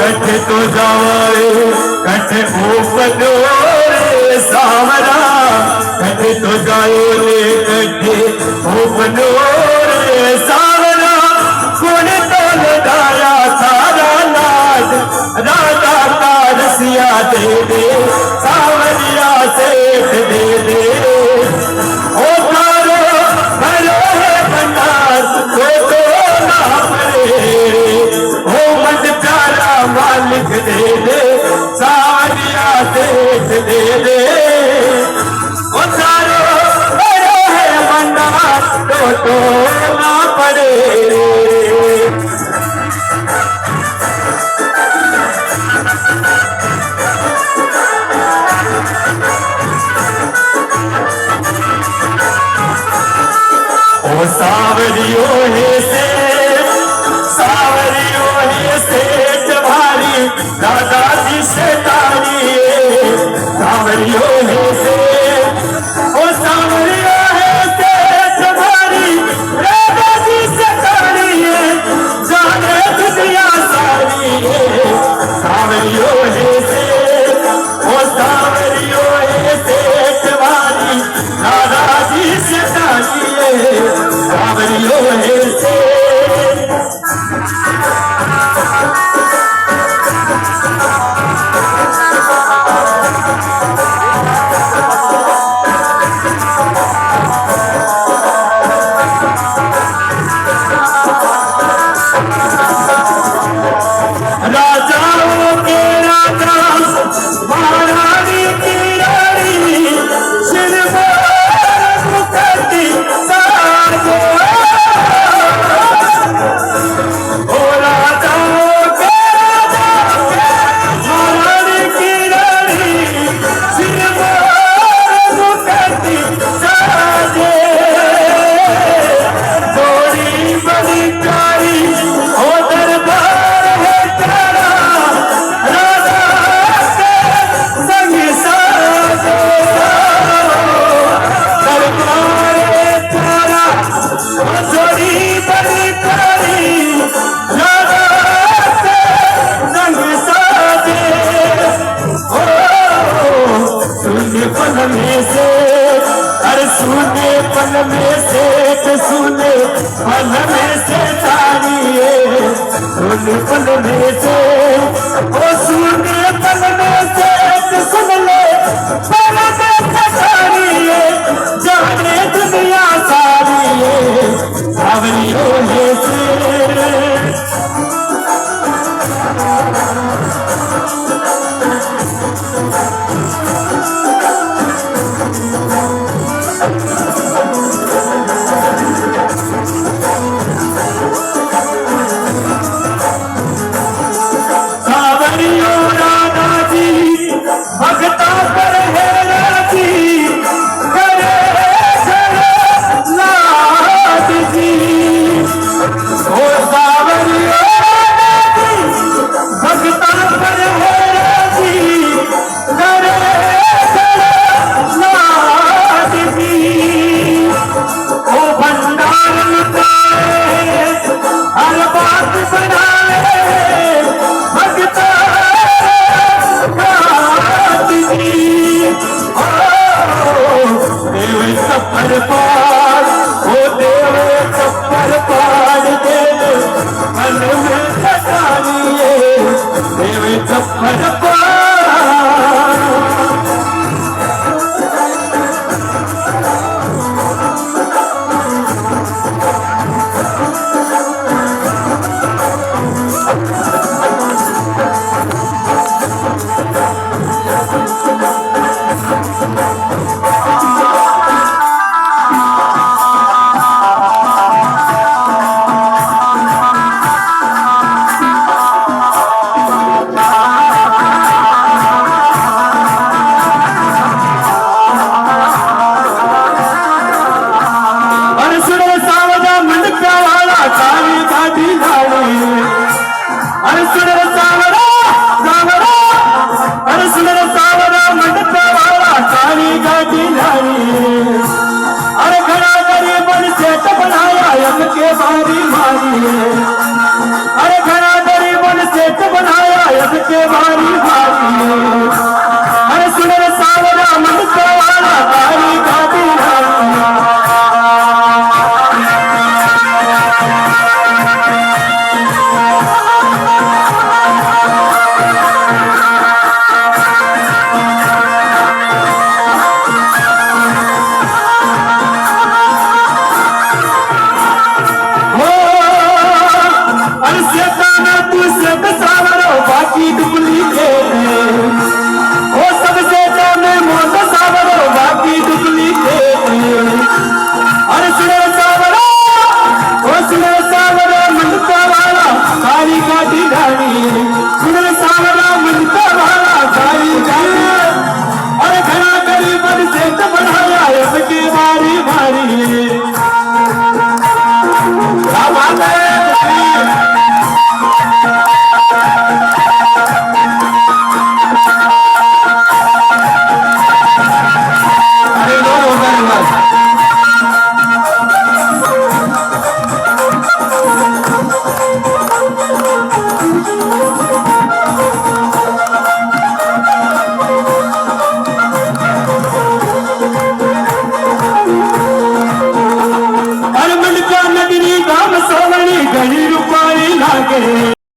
कठे तो जाए कठे उपनो रे सावरा कठे तो जाए कठे उपनो रे सावरा कौन तो लगाया सारा लाज राजा का रसिया दे दे सावरिया सेठ दे दे ओ तारो भरो है भंडार तो ना पड़े ओ मत प्यारा मालिक दे दे सावरिया सेठ दे दे ओ तारो भरो है भंडार तो ना पड़े ओ सावरियो है सेठ भारी दादाजी से तारी सावरियो है सेठ ओ सावरियो है सेठ भारी दादाजी से तारी जाने दुनिया सारी सावरियो है सेठ ओ सावरियो है सेठ भारी दादाजी से तारी सावरियो है सेठ राजाओं के राजा महारानी की रानी सिरमौर मुखर्जी साजो ओ राजाओं के राजा महारानी की रानी सिरमौर मुखर्जी साजे थोड़ी बड़ी कारी हो दरबार है तेरा राजा के संग साजो दरबार है तेरा थोड़ी बड़ी कारी राजा के संग साजे ओ सुने पल में से अरे सुने पल में से सुने पल में से तारी सुने पल में से ओ सुने